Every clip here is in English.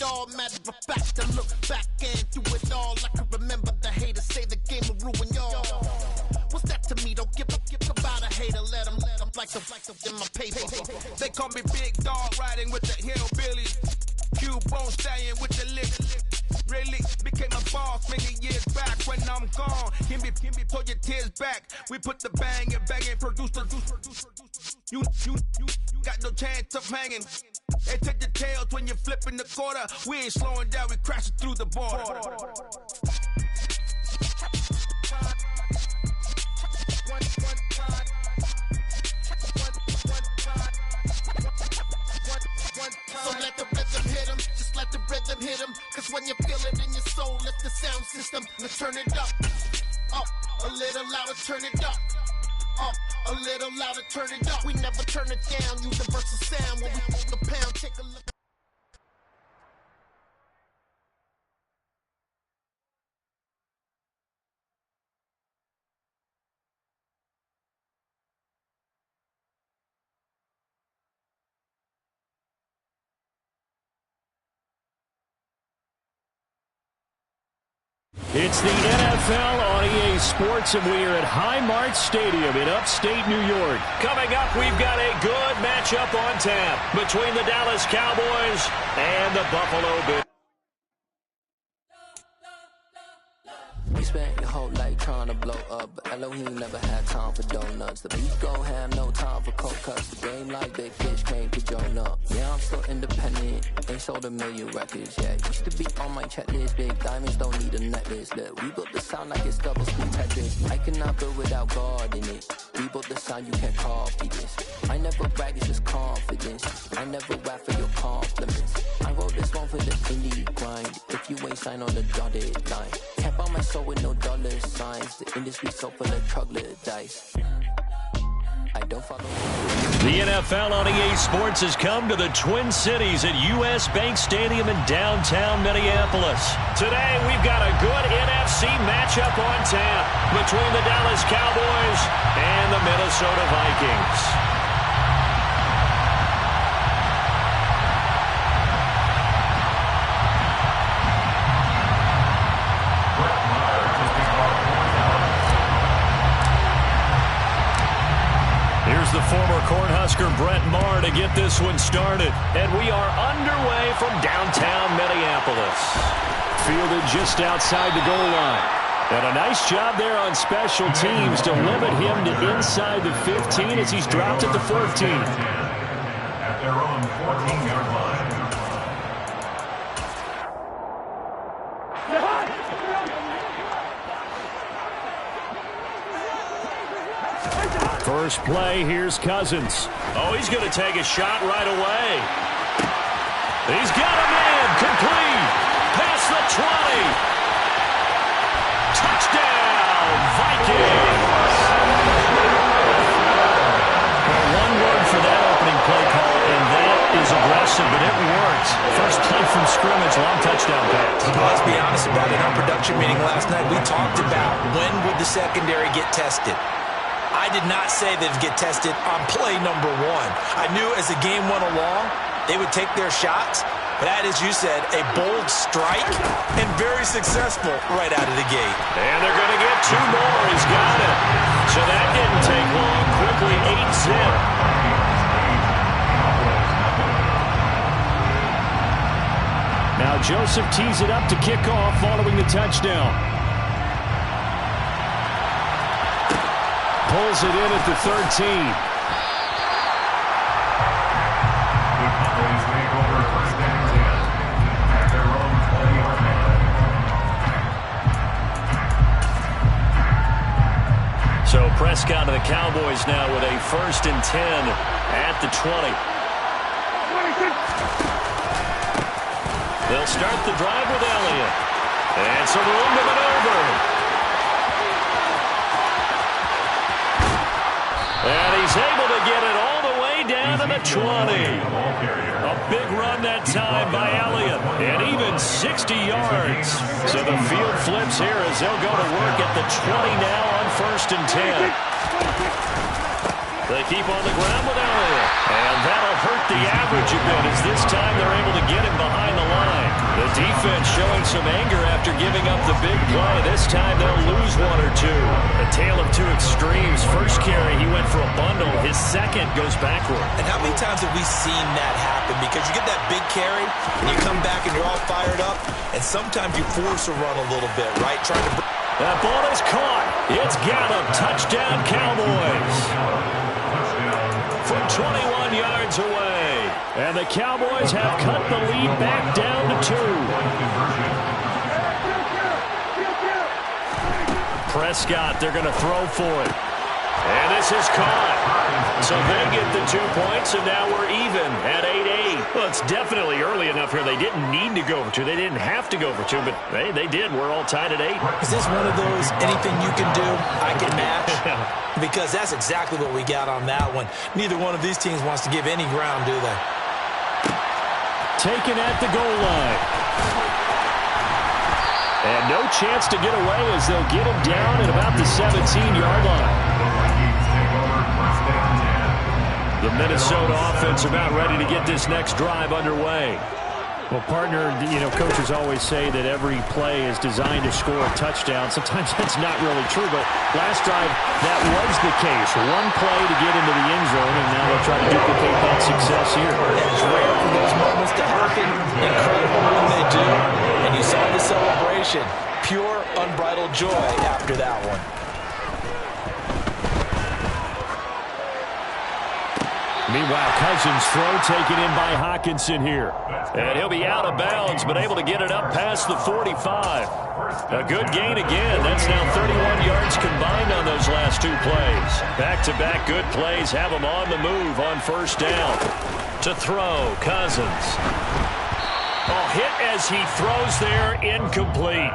all. Matter of fact, I look back and through it all. I can remember the haters say the game will ruin y'all. What's that to me? Don't give about a hater. Let them like the in my paper. They call me Big Dog, riding with the hillbillies. Cubone stallion with the lick. Really became a boss many years back. When I'm gone, can be pull your tears back. We put the bang and produce. You got no chance of hanging. They take the tails when you're flipping the quarter. We ain't slowing down, we crashing through the border. So let the rhythm hit him, just let the rhythm hit him. Cause when you feel it in your soul, let the sound system, let's turn it up. Up, a little louder, turn it up. Up, a little louder, turn it up. We never turn it down, universal sound. When we move the pound, take a look. It's the NFL on EA Sports, and we are at Highmark Stadium in upstate New York. Coming up, we've got a good matchup on tap between the Dallas Cowboys and the Buffalo Bills. You spent your whole life trying to blow up, but Elohim never had time for donuts. The beef go ham, no time for cold cuts. The game like big fish came to join up. Yeah, I'm still independent, ain't sold a million records yet. Used to be on my checklist, big diamonds don't need a necklace. Look, we built the sound like it's double speed Tetris. I cannot build without God in it. We built the sound, you can't copy this. I never brag, it's just confidence. I never rap for your compliments. I wrote this one for the indie grind. If you ain't signed on the dotted line, can't buy my soul with no dollar signs. The industry so full of troglodytes. I don't follow. The NFL on EA Sports has come to the Twin Cities at US Bank Stadium in downtown Minneapolis. Today we've got a good NFC matchup on tap between the Dallas Cowboys and the Minnesota Vikings. Here's the former Cornhusker Brett Maher to get this one started. And we are underway from downtown Minneapolis. Fielded just outside the goal line. And a nice job there on special teams to limit him to inside the 15 as he's dropped at the 14. At their own 14-yard line. First play, here's Cousins. Oh, he's going to take a shot right away. He's got a man, complete. Past the 20. Touchdown, Vikings. Well, one word for that opening play call, and that is aggressive, but it worked. First play from scrimmage, long touchdown pass. Let's be honest about it. In our production meeting last night, we talked about when would the secondary get tested. I did not say they'd get tested on play number one. I knew as the game went along, they would take their shots. That, as you said, a bold strike and very successful right out of the gate. And they're going to get two more. He's got it. So that didn't take long. Quickly 8-zip. Now Joseph tees it up to kick off following the touchdown. Pulls it in at the 13. So Prescott of the Cowboys now with a 1st and 10 at the 20. They'll start the drive with Elliott. And some room to maneuver. And he's able to get it all the way down to the 20. A big run that time by Elliott. And even 60 yards. So the field flips here as they'll go to work at the 20 now on 1st and 10. They keep on the ground with Elliott. And that'll hurt the average a bit as this time they're able to get him behind the line. some anger after giving up the big play. This time they'll lose one or two. A tale of two extremes. First carry, he went for a bundle. His second goes backward. And how many times have we seen that happen? Because you get that big carry, and you come back and you're all fired up, and sometimes you force a run a little bit, right? Trying to... That ball is caught. It's Gallup. Touchdown, Cowboys. From 21 yards away. And the Cowboys have cut the lead back down to 2. Prescott, they're going to throw for it. And this is caught. So they get the 2 points, and now we're even at 8-8. Well, it's definitely early enough here. They didn't need to go for 2. They didn't have to go for 2, but hey, they did. We're all tied at 8. Is this one of those anything you can do, I can match? Because that's exactly what we got on that one. Neither one of these teams wants to give any ground, do they? Taken at the goal line. And no chance to get away as they'll get him down at about the 17-yard line. The Minnesota offense about ready to get this next drive underway. Well, partner, coaches always say that every play is designed to score a touchdown. Sometimes that's not really true, but last drive, that was the case. One play to get into the end zone, and now they'll try to duplicate that success here. It's rare for those moments to happen. Incredible when they do. And you saw the celebration. Pure, unbridled joy after that one. Meanwhile, Cousins' throw taken in by Hawkinson here. And he'll be out of bounds, but able to get it up past the 45. A good gain again. That's now 31 yards combined on those last 2 plays. Back-to-back good plays have him on the move on first down. To throw, Cousins. Hit as he throws there, incomplete.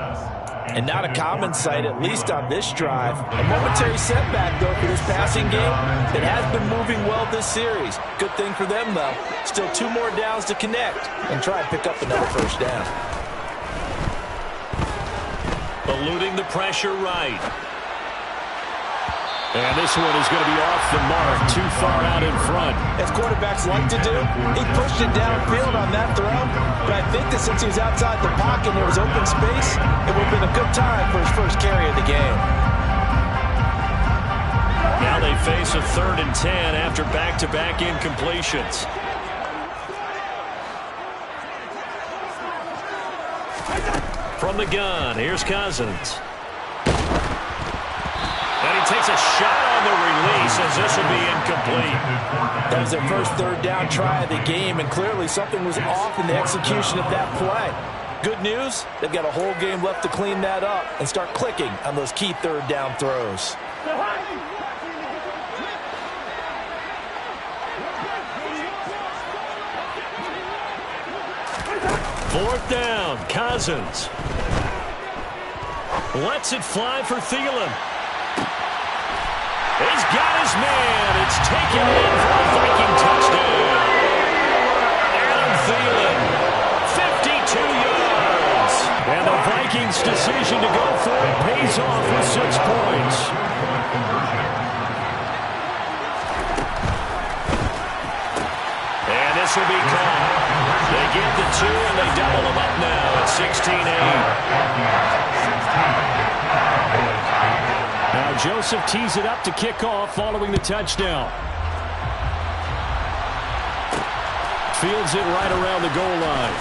And not a common sight, at least on this drive. A momentary setback, though, for this passing game. It has been moving well this series. Good thing for them, though. Still 2 more downs to connect and try and pick up another first down. Eluding the pressure right. And this one is going to be off the mark, too far out in front. As quarterbacks like to do, he pushed it downfield on that throw. But I think that since he was outside the pocket and there was open space, it would have been a good time for his first carry of the game. Now they face a 3rd and 10 after back-to-back incompletions. From the gun, here's Cousins. And he takes a shot on the release as this will be incomplete. That was their first 3rd down try of the game, and clearly something was off in the execution of that play. Good news, they've got a whole game left to clean that up and start clicking on those key 3rd down throws. Fourth down, Cousins. Lets it fly for Thielen. He's got his man. It's taken in for a Viking touchdown. Adam Thielen, 52 yards. And the Vikings' decision to go for it pays off with 6 points. And this will be caught. They get the 2, and they double them up now at 16-8. Now Joseph tees it up to kick off following the touchdown. Fields it right around the goal line.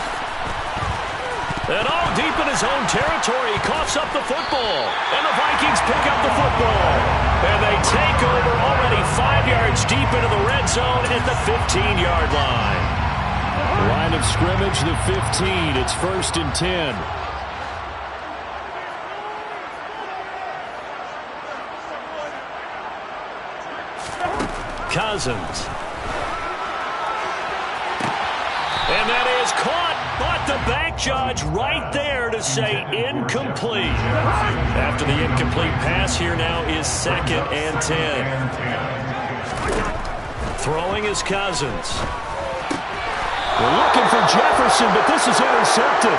And deep in his own territory, he coughs up the football. And the Vikings pick up the football. And they take over already 5 yards deep into the red zone at the 15-yard line. Line of scrimmage, the 15. It's 1st and 10. Cousins. And that is caught, but the back judge right there to say incomplete. After the incomplete pass, here now is 2nd and 10. Throwing is Cousins. We're looking for Jefferson, but this is intercepted.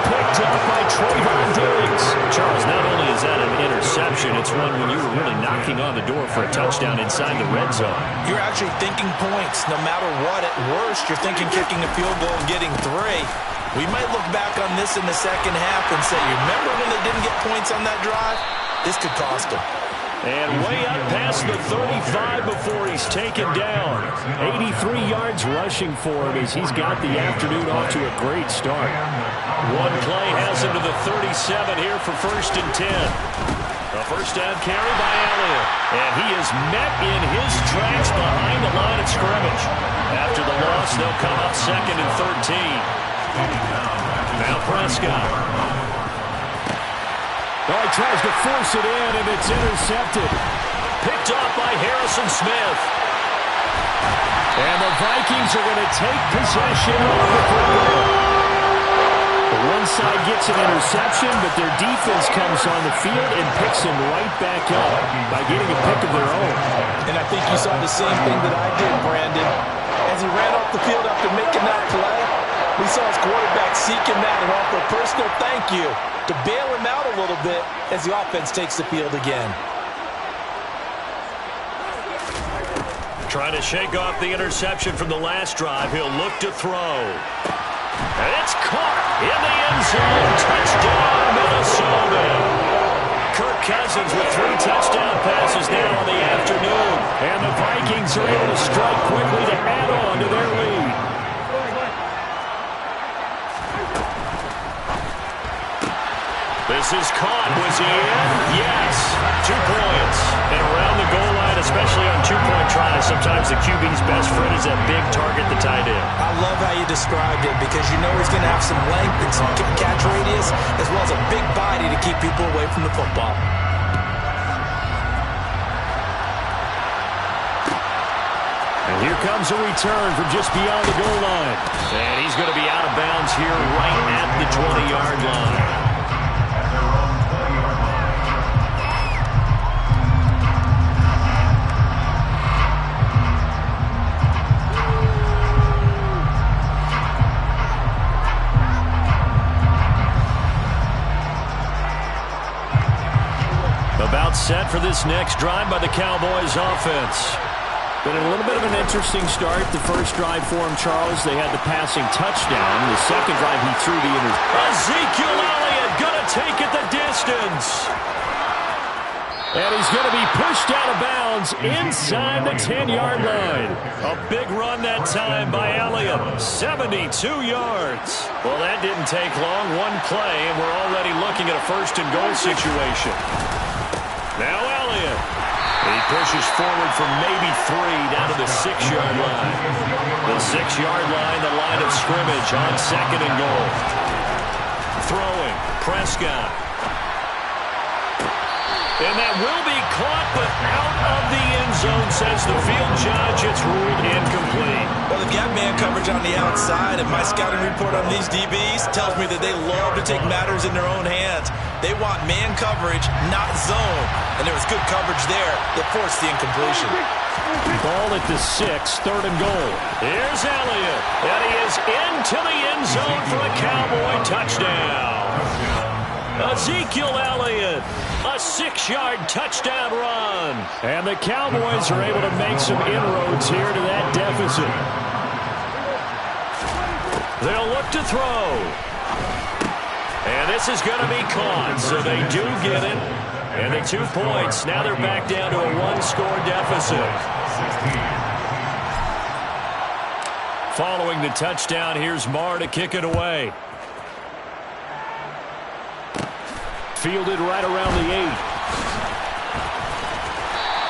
Picked up by Trayvon Diggs. Charles, not only is that an interception, it's one when you were really knocking on the door for a touchdown inside the red zone. You're actually thinking points. No matter what, at worst, you're thinking kicking a field goal and getting 3. We might look back on this in the second half and say, you remember when they didn't get points on that drive? This could cost them. And way up past the 35 before he's taken down. 83 yards rushing for him as he's got the afternoon off to a great start. One play has him to the 37 here for 1st and 10. A first down carry by Elliott. And he is met in his tracks behind the line of scrimmage. After the loss, they'll come up 2nd and 13. Now Prescott. Oh, he tries to force it in, and it's intercepted. Picked off by Harrison Smith. And the Vikings are going to take possession of the football. The one side gets an interception, but their defense comes on the field and picks them right back up by getting a pick of their own. And I think you saw the same thing that I did, Brandon. As he ran off the field after making that play, we saw his quarterback seeking that and offer a personal thank you to bail him out a little bit as the offense takes the field again. Trying to shake off the interception from the last drive. He'll look to throw. And it's caught in the end zone. Touchdown, Minnesota. Kirk Cousins with 3 touchdown passes now on the afternoon. And the Vikings are able to strike quickly to add on to their lead. This is caught. Was he in? Yes. 2 points. And around the goal line, especially on 2-point tries, sometimes the QB's best friend is that big target, the tight end. I love how you described it because you know he's going to have some length and some catch radius as well as a big body to keep people away from the football. And here comes a return from just beyond the goal line. And he's going to be out of bounds here right at the 20-yard line. About set for this next drive by the Cowboys offense. Been a little bit of an interesting start. The first drive for him, Charles, they had the passing touchdown. The second drive, he threw the interception. Ezekiel Elliott gonna take it the distance. And he's gonna be pushed out of bounds inside the 10-yard line. A big run that time by Elliott. 72 yards. Well, that didn't take long. One play, and we're already looking at a 1st and goal situation. Now Elliott. He pushes forward from maybe 3 down to the 6-yard line. The 6-yard line, the line of scrimmage on 2nd and goal. Throwing, Prescott. And that will be caught, but out of the end zone, says the field judge. It's ruled incomplete. Well, they've got man coverage on the outside, and my scouting report on these DBs tells me that they love to take matters in their own hands. They want man coverage, not zone. And there was good coverage there that forced the incompletion. Ball at the 6, 3rd and goal. Here's Elliott, and he is into the end zone for a Cowboy touchdown. Ezekiel Elliott, a 6-yard touchdown run. And the Cowboys are able to make some inroads here to that deficit. They'll look to throw. And this is going to be caught, so they do get it. And the 2 points, now they're back down to a 1-score deficit. Following the touchdown, here's Marr to kick it away. Fielded right around the 8.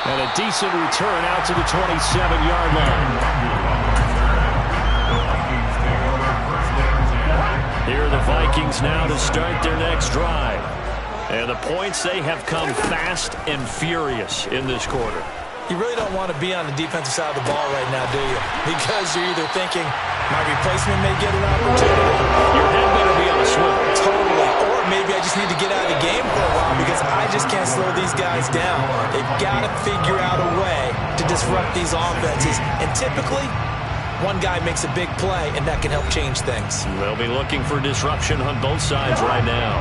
And a decent return out to the 27-yard line. Here are the Vikings now to start their next drive. And the points, they have come fast and furious in this quarter. You really don't want to be on the defensive side of the ball right now, do you? Because you're either thinking, my replacement may get an opportunity. Your head better be on a swivel. Totally. Or maybe I just need to get out of the game for a while because I just can't slow these guys down. They've got to figure out a way to disrupt these offenses. And typically, one guy makes a big play, and that can help change things. They'll be looking for disruption on both sides right now.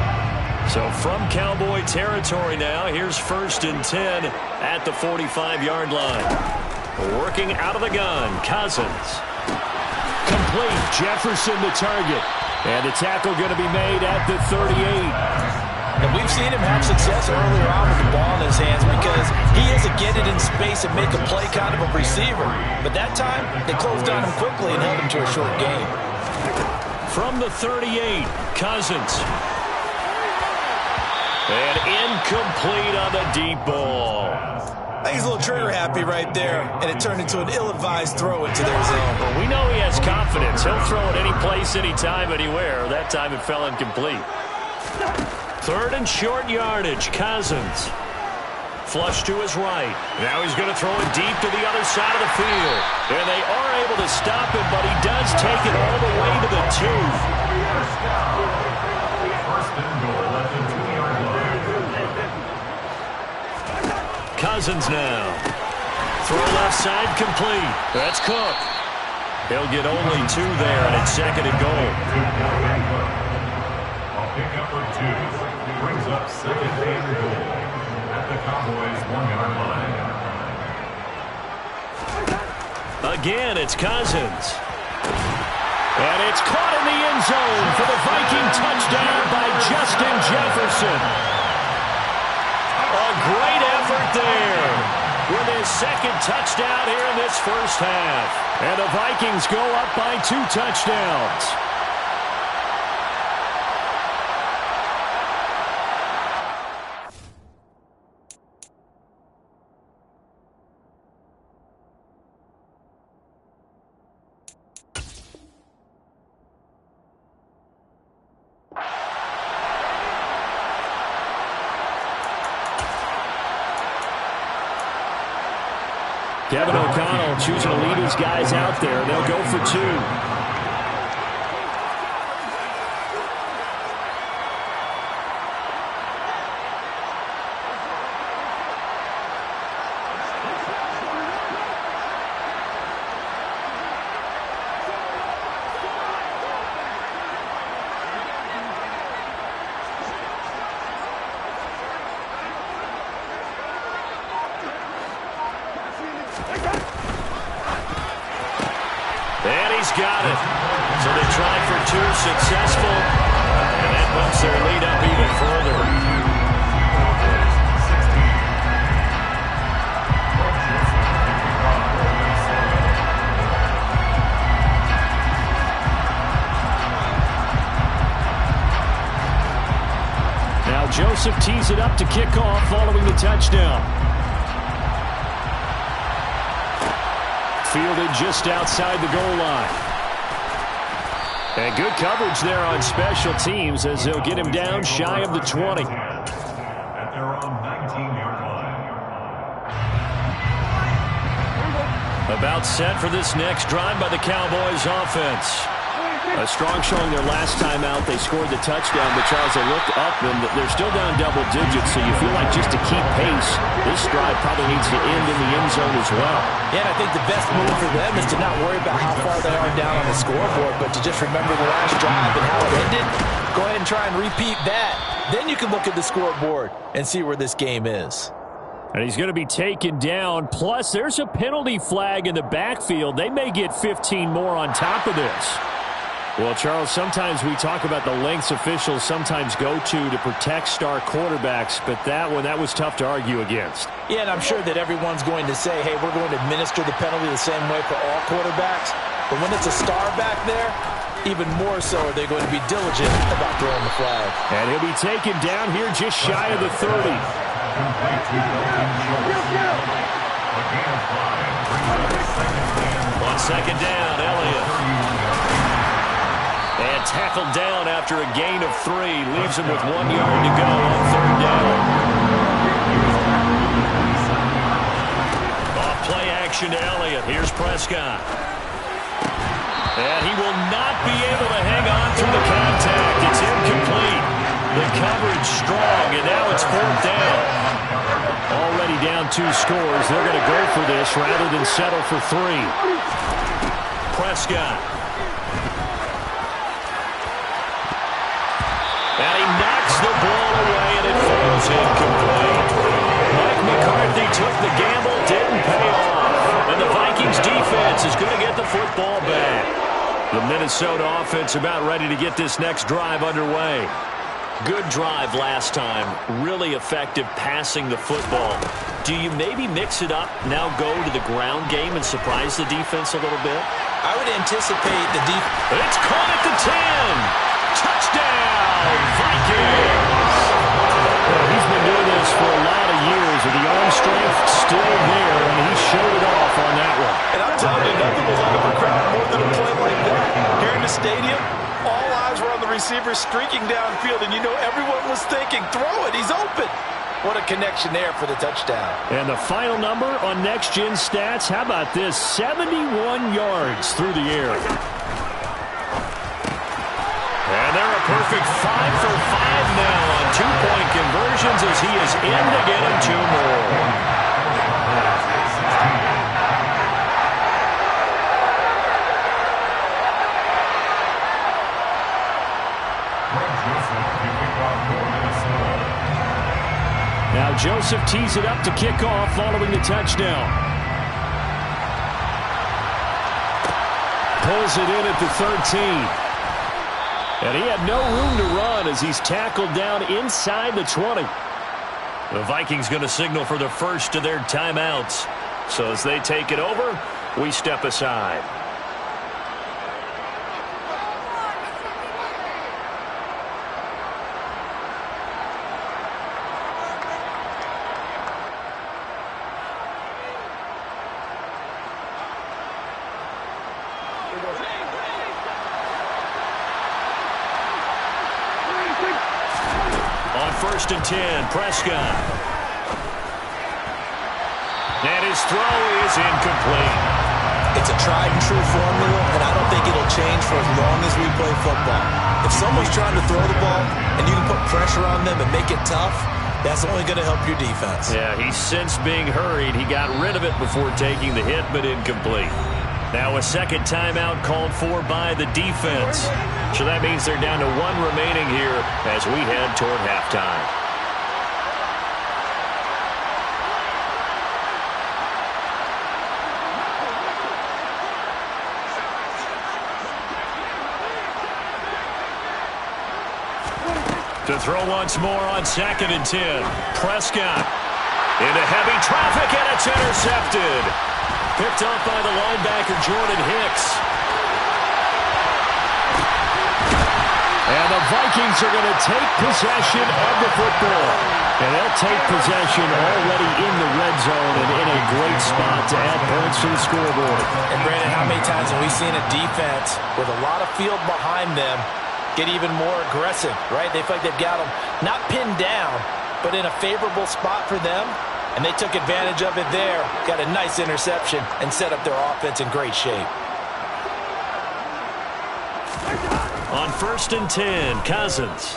So from Cowboy territory now, here's 1st and 10 at the 45-yard line. Working out of the gun, Cousins. Complete, Jefferson the target. And the tackle going to be made at the 38. And we've seen him have success earlier on with the ball in his hands because he is a get it in space and make a play kind of a receiver. But that time, they closed on him quickly and held him to a short gain. From the 38, Cousins. And incomplete on the deep ball. I think he's a little trigger happy right there, and it turned into an ill-advised throw into their zone. Well, we know he has confidence. He'll throw it any place, anytime, anywhere. That time it fell incomplete. Third and short yardage, Cousins. Flush to his right. Now he's going to throw it deep to the other side of the field. And they are able to stop him, but he does take it all the way to the 2. First and goal at the 2-yard line. Cousins now. Throw left side complete. That's Cook. He'll get only 2 there, and it's second and goal. A pickup of 2 brings up second and goal at the Cowboys' 1-yard line. Again, it's Cousins. And it's caught in the end zone for the Viking touchdown by Justin Jefferson. A great effort there with his second touchdown here in this first half. And the Vikings go up by 2 touchdowns. Kevin O'Connell choosing to lead his guys out there. They'll go for 2. And he's got it. So they try for 2, successful. And that bumps their lead up even further. Now Joseph tees it up to kick off following the touchdown. Fielded just outside the goal line. And good coverage there on special teams as they'll get him down shy of the 20. At their own 19-yard line. About set for this next drive by the Cowboys offense. A strong showing their last time out. They scored the touchdown, but Charles, they looked up and they're still down double digits, so you feel like just to keep pace, this drive probably needs to end in the end zone as well. Yeah, and I think the best move for them is to not worry about how far they are down on the scoreboard, but to just remember the last drive and how it ended. Go ahead and try and repeat that. Then you can look at the scoreboard and see where this game is. And he's going to be taken down. Plus, there's a penalty flag in the backfield. They may get 15 more on top of this. Well, Charles, sometimes we talk about the lengths officials sometimes go to protect star quarterbacks, but that was tough to argue against. Yeah, and I'm sure that everyone's going to say, hey, we're going to administer the penalty the same way for all quarterbacks. But when it's a star back there, even more so are they going to be diligent about throwing the flag. And he'll be taken down here just shy of the 30. On second down, Elliott. And tackled down after a gain of 3. Leaves him with 1 yard to go on third down. Off play action to Elliott. Here's Prescott. And he will not be able to hang on through the contact. It's incomplete. The coverage strong, and now it's fourth down. Already down 2 scores. They're going to go for this rather than settle for 3. Prescott. And he knocks the ball away, and it falls incomplete. Mike McCarthy took the gamble, didn't pay off. And the Vikings defense is going to get the football back. The Minnesota offense about ready to get this next drive underway. Good drive last time. Really effective passing the football. Do you maybe mix it up, now go to the ground game and surprise the defense a little bit? I would anticipate the defense. It's caught at the 10. Touchdown, Vikings. Well, he's been doing this for a lot of years, and the arm strength still there, and he showed it off on that one. And I'm telling you, nothing will light up a crowd more than a play like that. Here in the stadium, all eyes were on the receiver streaking downfield, and you know everyone was thinking, throw it, he's open. What a connection there for the touchdown. And the final number on Next Gen Stats, how about this? 71 yards through the air. And they're a perfect 5 for 5 now on 2-point conversions as he is in to get him 2 more. Now Joseph tees it up to kick off following the touchdown. Pulls it in at the 13. And he had no room to run as he's tackled down inside the 20. The Vikings going to signal for the first of their timeouts. So as they take it over, we step aside. On 1st and 10, Prescott. And his throw is incomplete. It's a tried-and-true formula, and I don't think it'll change for as long as we play football. If someone's trying to throw the ball and you can put pressure on them and make it tough, that's only going to help your defense. Yeah, he's since being hurried. He got rid of it before taking the hit, but incomplete. Now a second timeout called for by the defense. So that means they're down to 1 remaining here as we head toward halftime. To throw once more on 2nd and 10. Prescott into heavy traffic, and it's intercepted. Picked off by the linebacker, Jordan Hicks. And the Vikings are going to take possession of the football. And they'll take possession already in the red zone and in a great spot to add points to the scoreboard. And Brandon, how many times have we seen a defense with a lot of field behind them get even more aggressive, right? They feel like they've got them not pinned down, but in a favorable spot for them. And they took advantage of it there. Got a nice interception and set up their offense in great shape. On 1st and 10, Cousins.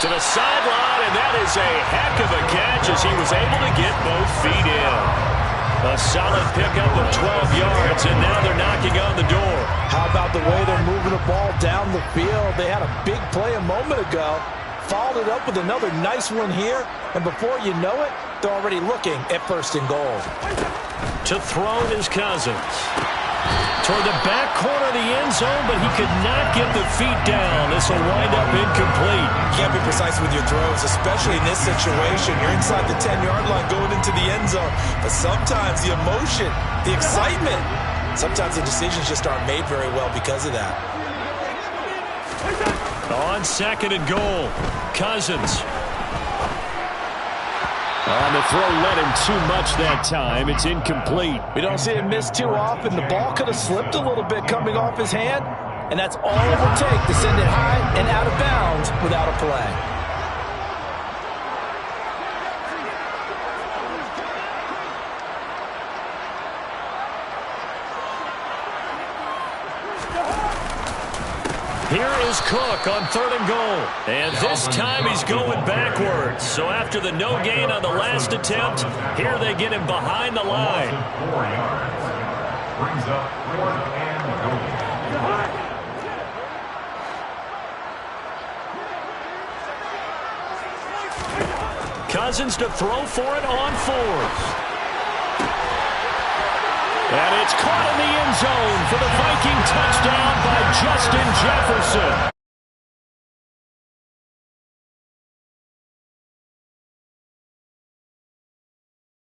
To the sideline, and that is a heck of a catch as he was able to get both feet in. A solid pickup of 12 yards, and now they're knocking on the door. How about the way they're moving the ball down the field? They had a big play a moment ago. Followed it up with another nice one here, and before you know it, they're already looking at 1st and goal. To throw is Cousins. Toward the back corner of the end zone, but he could not get the feet down. This will wind up incomplete. You can't be precise with your throws, especially in this situation. You're inside the 10-yard line going into the end zone. But sometimes the emotion, the excitement, sometimes the decisions just aren't made very well because of that. On 2nd and goal, Cousins. On the throw, led him too much that time. It's incomplete. We don't see him miss too often. The ball could have slipped a little bit coming off his hand, and that's all it will take to send it high and out of bounds without a play. Here is Cook on 3rd and goal. And this time he's going backwards. So after the no gain on the last attempt, here they get him behind the line. 4 yards. Brings up 4th and goal. Cousins to throw for it on 4th. And it's caught in the end zone for the Viking touchdown by Justin Jefferson.